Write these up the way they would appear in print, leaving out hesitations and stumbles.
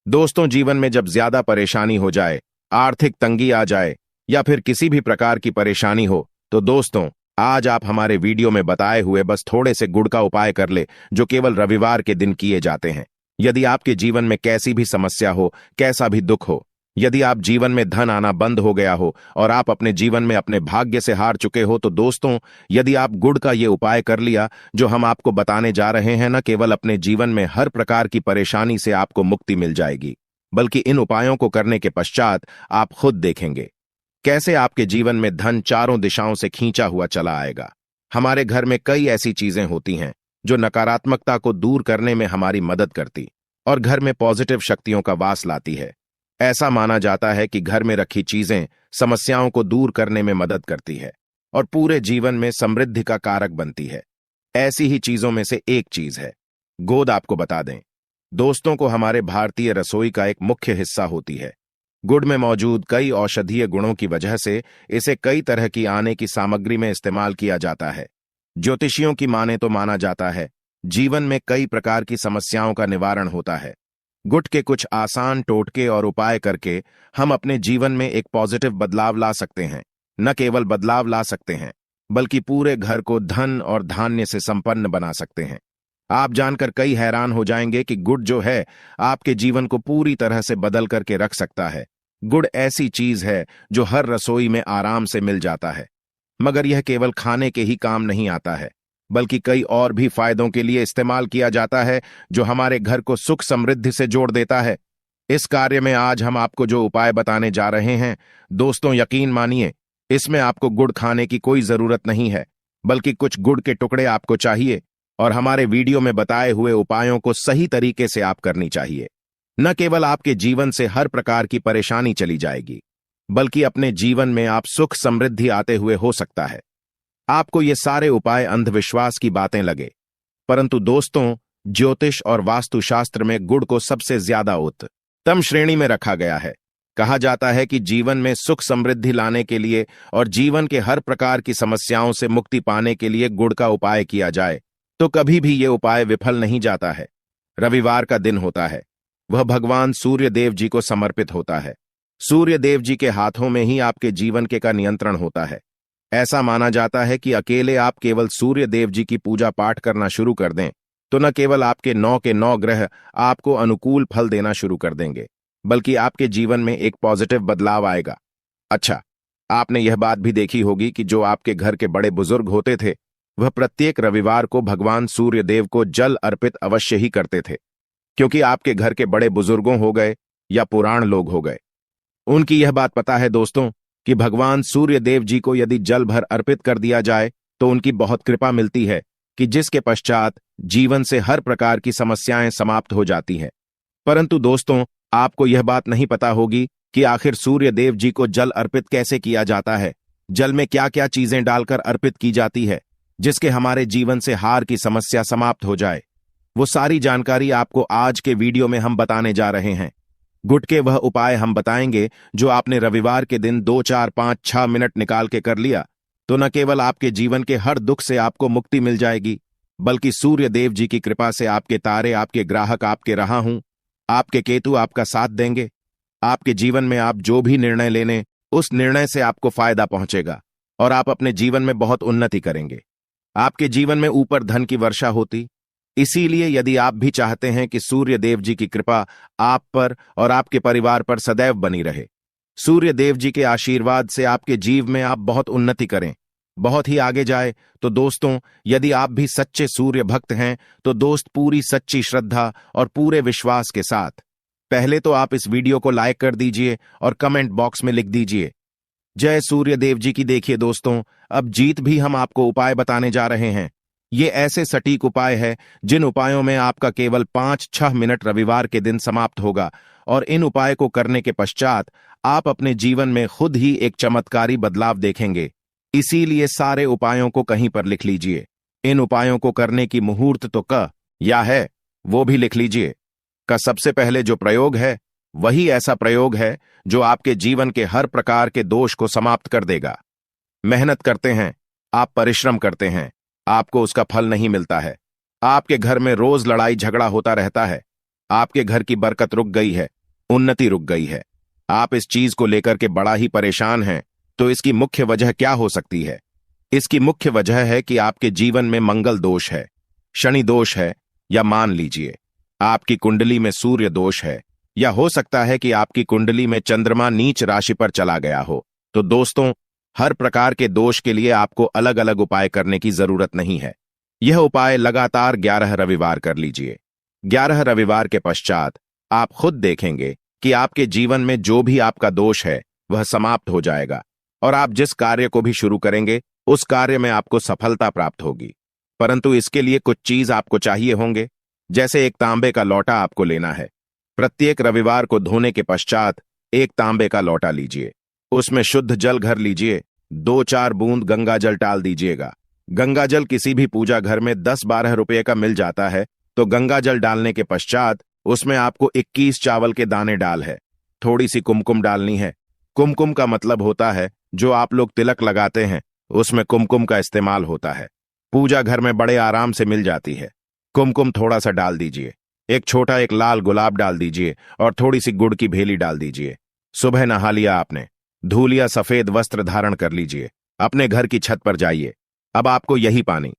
दोस्तों, जीवन में जब ज्यादा परेशानी हो जाए, आर्थिक तंगी आ जाए या फिर किसी भी प्रकार की परेशानी हो, तो दोस्तों आज आप हमारे वीडियो में बताए हुए बस थोड़े से गुड़ का उपाय कर ले, जो केवल रविवार के दिन किए जाते हैं। यदि आपके जीवन में कैसी भी समस्या हो, कैसा भी दुख हो, यदि आप जीवन में धन आना बंद हो गया हो और आप अपने जीवन में अपने भाग्य से हार चुके हो, तो दोस्तों यदि आप गुड़ का ये उपाय कर लिया जो हम आपको बताने जा रहे हैं, न केवल अपने जीवन में हर प्रकार की परेशानी से आपको मुक्ति मिल जाएगी, बल्कि इन उपायों को करने के पश्चात आप खुद देखेंगे कैसे आपके जीवन में धन चारों दिशाओं से खींचा हुआ चला आएगा। हमारे घर में कई ऐसी चीजें होती हैं जो नकारात्मकता को दूर करने में हमारी मदद करती और घर में पॉजिटिव शक्तियों का वास लाती है। ऐसा माना जाता है कि घर में रखी चीजें समस्याओं को दूर करने में मदद करती है और पूरे जीवन में समृद्धि का कारक बनती है। ऐसी ही चीजों में से एक चीज है गोंद। आपको बता दें दोस्तों को हमारे भारतीय रसोई का एक मुख्य हिस्सा होती है। गुड़ में मौजूद कई औषधीय गुणों की वजह से इसे कई तरह की आने की सामग्री में इस्तेमाल किया जाता है। ज्योतिषियों की माने तो माना जाता है जीवन में कई प्रकार की समस्याओं का निवारण होता है। गुड़ के कुछ आसान टोटके और उपाय करके हम अपने जीवन में एक पॉजिटिव बदलाव ला सकते हैं। न केवल बदलाव ला सकते हैं, बल्कि पूरे घर को धन और धान्य से संपन्न बना सकते हैं। आप जानकर कई हैरान हो जाएंगे कि गुड़ जो है आपके जीवन को पूरी तरह से बदल करके रख सकता है। गुड़ ऐसी चीज है जो हर रसोई में आराम से मिल जाता है, मगर यह केवल खाने के ही काम नहीं आता है, बल्कि कई और भी फायदों के लिए इस्तेमाल किया जाता है जो हमारे घर को सुख समृद्धि से जोड़ देता है। इस कार्य में आज हम आपको जो उपाय बताने जा रहे हैं दोस्तों, यकीन मानिए इसमें आपको गुड़ खाने की कोई जरूरत नहीं है, बल्कि कुछ गुड़ के टुकड़े आपको चाहिए और हमारे वीडियो में बताए हुए उपायों को सही तरीके से आप करनी चाहिए। न केवल आपके जीवन से हर प्रकार की परेशानी चली जाएगी, बल्कि अपने जीवन में आप सुख समृद्धि आते हुए हो सकता है। आपको ये सारे उपाय अंधविश्वास की बातें लगे, परंतु दोस्तों ज्योतिष और वास्तुशास्त्र में गुड़ को सबसे ज्यादा उत्तम श्रेणी में रखा गया है। कहा जाता है कि जीवन में सुख समृद्धि लाने के लिए और जीवन के हर प्रकार की समस्याओं से मुक्ति पाने के लिए गुड़ का उपाय किया जाए तो कभी भी ये उपाय विफल नहीं जाता है। रविवार का दिन होता है, वह भगवान सूर्य देव जी को समर्पित होता है। सूर्य देव जी के हाथों में ही आपके जीवन का नियंत्रण होता है। ऐसा माना जाता है कि अकेले आप केवल सूर्य देव जी की पूजा पाठ करना शुरू कर दें तो न केवल आपके 9 के 9 ग्रह आपको अनुकूल फल देना शुरू कर देंगे, बल्कि आपके जीवन में एक पॉजिटिव बदलाव आएगा। अच्छा, आपने यह बात भी देखी होगी कि जो आपके घर के बड़े बुजुर्ग होते थे वह प्रत्येक रविवार को भगवान सूर्य देव को जल अर्पित अवश्य ही करते थे, क्योंकि आपके घर के बड़े बुजुर्गों हो गए या पुराण लोग हो गए, उनकी यह बात पता है दोस्तों कि भगवान सूर्य देव जी को यदि जल भर अर्पित कर दिया जाए तो उनकी बहुत कृपा मिलती है कि जिसके पश्चात जीवन से हर प्रकार की समस्याएं समाप्त हो जाती हैं। परंतु दोस्तों आपको यह बात नहीं पता होगी कि आखिर सूर्य देव जी को जल अर्पित कैसे किया जाता है। जल में क्या क्या चीजें डालकर अर्पित की जाती है जिसके हमारे जीवन से हार की समस्या समाप्त हो जाए। वो सारी जानकारी आपको आज के वीडियो में हम बताने जा रहे हैं। गुड़ के वह उपाय हम बताएंगे जो आपने रविवार के दिन 2, 4, 5, 6 मिनट निकाल के कर लिया तो न केवल आपके जीवन के हर दुख से आपको मुक्ति मिल जाएगी, बल्कि सूर्य देव जी की कृपा से आपके तारे, आपके ग्राहक, आपके रहा हूं, आपके केतु आपका साथ देंगे। आपके जीवन में आप जो भी निर्णय लेने उस निर्णय से आपको फायदा पहुंचेगा और आप अपने जीवन में बहुत उन्नति करेंगे। आपके जीवन में ऊपर धन की वर्षा होती। इसीलिए यदि आप भी चाहते हैं कि सूर्य देव जी की कृपा आप पर और आपके परिवार पर सदैव बनी रहे, सूर्य देव जी के आशीर्वाद से आपके जीव में आप बहुत उन्नति करें, बहुत ही आगे जाए, तो दोस्तों यदि आप भी सच्चे सूर्य भक्त हैं तो दोस्त पूरी सच्ची श्रद्धा और पूरे विश्वास के साथ पहले तो आप इस वीडियो को लाइक कर दीजिए और कमेंट बॉक्स में लिख दीजिए जय सूर्य देव जी की। देखिए दोस्तों, अब जीत भी हम आपको उपाय बताने जा रहे हैं। ये ऐसे सटीक उपाय है जिन उपायों में आपका केवल 5-6 मिनट रविवार के दिन समाप्त होगा और इन उपाय को करने के पश्चात आप अपने जीवन में खुद ही एक चमत्कारी बदलाव देखेंगे। इसीलिए सारे उपायों को कहीं पर लिख लीजिए। इन उपायों को करने की मुहूर्त तो क या है वो भी लिख लीजिए। का सबसे पहले जो प्रयोग है वही ऐसा प्रयोग है जो आपके जीवन के हर प्रकार के दोष को समाप्त कर देगा। मेहनत करते हैं, आप परिश्रम करते हैं, आपको उसका फल नहीं मिलता है, आपके घर में रोज लड़ाई झगड़ा होता रहता है, आपके घर की बरकत रुक गई है, उन्नति रुक गई है। आप इस चीज को लेकर के बड़ा ही परेशान हैं। तो इसकी मुख्य वजह क्या हो सकती है? इसकी मुख्य वजह है कि आपके जीवन में मंगल दोष है, शनि दोष है, या मान लीजिए आपकी कुंडली में सूर्य दोष है, या हो सकता है कि आपकी कुंडली में चंद्रमा नीच राशि पर चला गया हो। तो दोस्तों, हर प्रकार के दोष के लिए आपको अलग अलग उपाय करने की जरूरत नहीं है। यह उपाय लगातार 11 रविवार कर लीजिए। 11 रविवार के पश्चात आप खुद देखेंगे कि आपके जीवन में जो भी आपका दोष है वह समाप्त हो जाएगा, और आप जिस कार्य को भी शुरू करेंगे उस कार्य में आपको सफलता प्राप्त होगी। परंतु इसके लिए कुछ चीज आपको चाहिए होंगे। जैसे एक तांबे का लोटा आपको लेना है। प्रत्येक रविवार को धोने के पश्चात एक तांबे का लोटा लीजिए, उसमें शुद्ध जल भर लीजिए, 2-4 बूंद गंगा जल डाल दीजिएगा। गंगा जल किसी भी पूजा घर में 10-12 रुपये का मिल जाता है। तो गंगा जल डालने के पश्चात उसमें आपको 21 चावल के दाने डाल है। थोड़ी सी कुमकुम डालनी है। कुमकुम का मतलब होता है जो आप लोग तिलक लगाते हैं, उसमें कुमकुम का इस्तेमाल होता है। पूजा घर में बड़े आराम से मिल जाती है। कुमकुम थोड़ा सा डाल दीजिए। एक लाल गुलाब डाल दीजिए और थोड़ी सी गुड़ की भेली डाल दीजिए। सुबह नहा लिया आपने, धो लिया, सफेद वस्त्र धारण कर लीजिए, अपने घर की छत पर जाइए। अब आपको यही पानी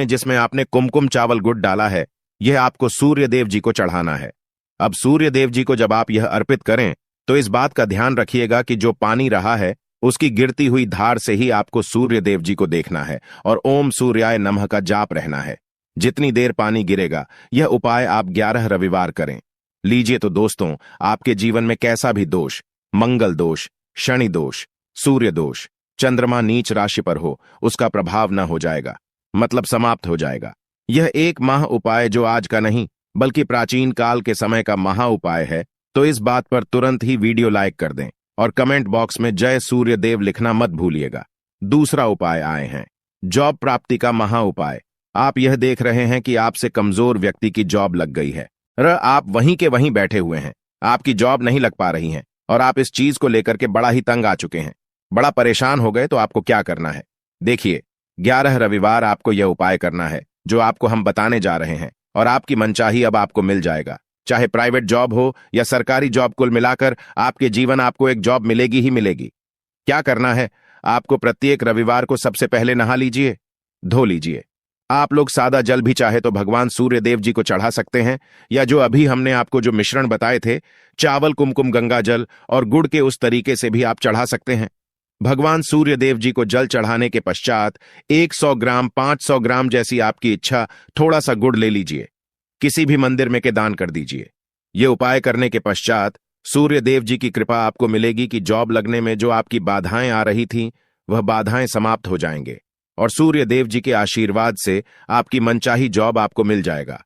जिसमें आपने कुमकुम चावल गुड़ डाला है, यह आपको सूर्य देव जी को चढ़ाना है। अब सूर्य देव जी को जब आप यह अर्पित करें तो इस बात का ध्यान रखिएगा कि जो पानी रहा है उसकी गिरती हुई धार से ही आपको सूर्य देव जी को देखना है और ओम सूर्याय नमः का जाप रहना है। जितनी देर पानी गिरेगा, यह उपाय आप 11 रविवार करें। लीजिए तो दोस्तों, आपके जीवन में कैसा भी दोष, मंगल दोष, शनि दोष, सूर्य दोष, चंद्रमा नीच राशि पर हो, उसका प्रभाव न हो जाएगा, मतलब समाप्त हो जाएगा। यह एक महा उपाय जो आज का नहीं बल्कि प्राचीन काल के समय का महा उपाय है। तो इस बात पर तुरंत ही वीडियो लाइक कर दें और कमेंट बॉक्स में जय सूर्य देव लिखना मत भूलिएगा। दूसरा उपाय आए हैं जॉब प्राप्ति का महा उपाय। आप यह देख रहे हैं कि आपसे कमजोर व्यक्ति की जॉब लग गई है। आप वहीं के वहीं बैठे हुए हैं, आपकी जॉब नहीं लग पा रही है और आप इस चीज को लेकर के बड़ा ही तंग आ चुके हैं, बड़ा परेशान हो गए। तो आपको क्या करना है? देखिए, 11 रविवार आपको यह उपाय करना है जो आपको हम बताने जा रहे हैं, और आपकी मनचाही अब आपको मिल जाएगा। चाहे प्राइवेट जॉब हो या सरकारी जॉब, कुल मिलाकर आपके जीवन आपको एक जॉब मिलेगी ही मिलेगी। क्या करना है? आपको प्रत्येक रविवार को सबसे पहले नहा लीजिए, धो लीजिए। आप लोग सादा जल भी चाहे तो भगवान सूर्य देव जी को चढ़ा सकते हैं, या जो अभी हमने आपको जो मिश्रण बताए थे, चावल, कुमकुम, गंगा जल और गुड़ के, उस तरीके से भी आप चढ़ा सकते हैं। भगवान सूर्य देव जी को जल चढ़ाने के पश्चात 100 ग्राम, 500 ग्राम, जैसी आपकी इच्छा, थोड़ा सा गुड़ ले लीजिए, किसी भी मंदिर में के दान कर दीजिए। ये उपाय करने के पश्चात सूर्य देव जी की कृपा आपको मिलेगी कि जॉब लगने में जो आपकी बाधाएं आ रही थीं, वह बाधाएं समाप्त हो जाएंगे और सूर्य देव जी के आशीर्वाद से आपकी मनचाही जॉब आपको मिल जाएगा।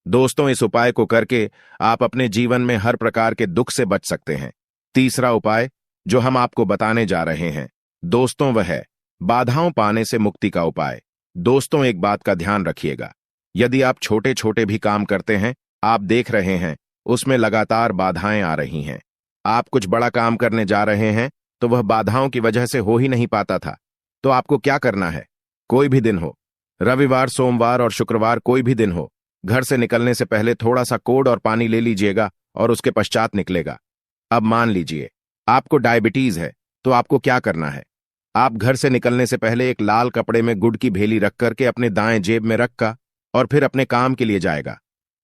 दोस्तों, इस उपाय को करके आप अपने जीवन में हर प्रकार के दुख से बच सकते हैं। तीसरा उपाय जो हम आपको बताने जा रहे हैं दोस्तों, वह है बाधाओं पाने से मुक्ति का उपाय। दोस्तों, एक बात का ध्यान रखिएगा, यदि आप छोटे छोटे भी काम करते हैं, आप देख रहे हैं उसमें लगातार बाधाएं आ रही हैं, आप कुछ बड़ा काम करने जा रहे हैं तो वह बाधाओं की वजह से हो ही नहीं पाता था, तो आपको क्या करना है? कोई भी दिन हो, रविवार, सोमवार और शुक्रवार, कोई भी दिन हो, घर से निकलने से पहले थोड़ा सा कोड और पानी ले लीजिएगा और उसके पश्चात निकलेगा। अब मान लीजिए आपको डायबिटीज है, तो आपको क्या करना है? आप घर से निकलने से पहले एक लाल कपड़े में गुड़ की भेली रख करके अपने दाएं जेब में रखा और फिर अपने काम के लिए जाएगा।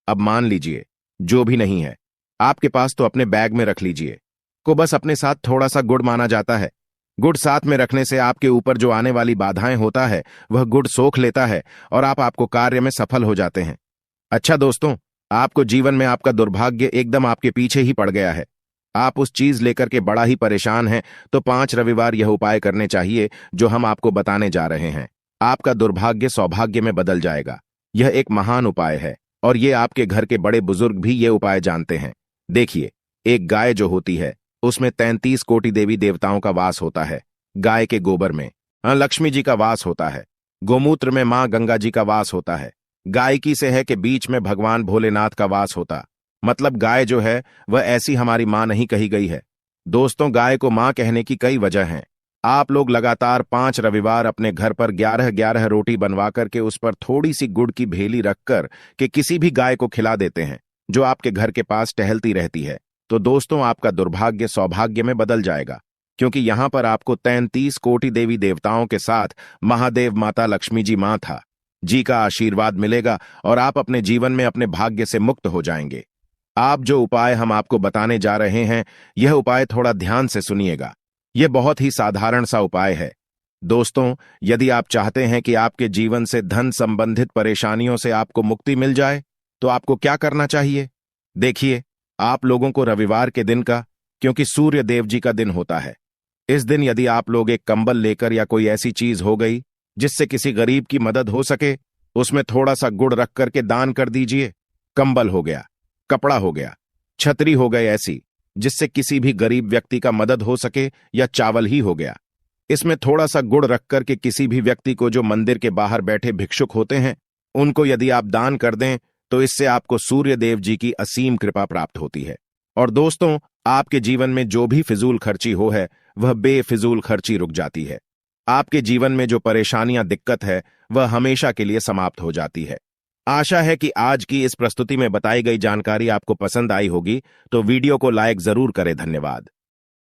अब मान लीजिए जो भी नहीं है आपके पास, तो अपने बैग में रख लीजिए। को बस अपने साथ थोड़ा सा गुड़ माना जाता है। गुड़ साथ में रखने से आपके ऊपर जो आने वाली बाधाएं होता है वह गुड़ सोख लेता है और आपको कार्य में सफल हो जाते हैं। अच्छा दोस्तों, आपको जीवन में आपका दुर्भाग्य एकदम आपके पीछे ही पड़ गया है, आप उस चीज लेकर के बड़ा ही परेशान हैं, तो 5 रविवार यह उपाय करने चाहिए जो हम आपको बताने जा रहे हैं। आपका दुर्भाग्य सौभाग्य में बदल जाएगा। यह एक महान उपाय है और ये आपके घर के बड़े बुजुर्ग भी ये उपाय जानते हैं। देखिए, एक गाय जो होती है उसमें 33 कोटि देवी देवताओं का वास होता है। गाय के गोबर में लक्ष्मी जी का वास होता है, गोमूत्र में मां गंगा जी का वास होता है, गायकी से है कि बीच में भगवान भोलेनाथ का वास होता। मतलब गाय जो है वह ऐसी हमारी मां नहीं कही गई है। दोस्तों, गाय को मां कहने की कई वजह हैं। आप लोग लगातार 5 रविवार अपने घर पर 11-11 रोटी बनवा करके उस पर थोड़ी सी गुड़ की भेली रखकर के किसी भी गाय को खिला देते हैं। जो आपके घर के पास टहलती रहती है, तो दोस्तों आपका दुर्भाग्य सौभाग्य में बदल जाएगा, क्योंकि यहां पर आपको 33 कोटि देवी देवताओं के साथ महादेव माता लक्ष्मी जी मां था जी का आशीर्वाद मिलेगा और आप अपने जीवन में अपने भाग्य से मुक्त हो जाएंगे। आप जो उपाय हम आपको बताने जा रहे हैं, यह उपाय थोड़ा ध्यान से सुनिएगा। यह बहुत ही साधारण सा उपाय है। दोस्तों, यदि आप चाहते हैं कि आपके जीवन से धन संबंधित परेशानियों से आपको मुक्ति मिल जाए, तो आपको क्या करना चाहिए? देखिए, आप लोगों को रविवार के दिन का, क्योंकि सूर्य देव जी का दिन होता है, इस दिन यदि आप लोग एक कंबल लेकर या कोई ऐसी चीज हो गई जिससे किसी गरीब की मदद हो सके, उसमें थोड़ा सा गुड़ रख करके दान कर दीजिए। कंबल हो गया, कपड़ा हो गया, छतरी हो गई ऐसी जिससे किसी भी गरीब व्यक्ति का मदद हो सके, या चावल ही हो गया। इसमें थोड़ा सा गुड़ रख करके किसी भी व्यक्ति को जो मंदिर के बाहर बैठे भिक्षुक होते हैं, उनको यदि आप दान कर दें, तो इससे आपको सूर्य देव जी की असीम कृपा प्राप्त होती है। और दोस्तों, आपके जीवन में जो भी फिजूल खर्ची हो है, वह बेफिजूल खर्ची रुक जाती है। आपके जीवन में जो परेशानियां दिक्कत है, वह हमेशा के लिए समाप्त हो जाती है। आशा है कि आज की इस प्रस्तुति में बताई गई जानकारी आपको पसंद आई होगी, तो वीडियो को लाइक जरूर करें। धन्यवाद।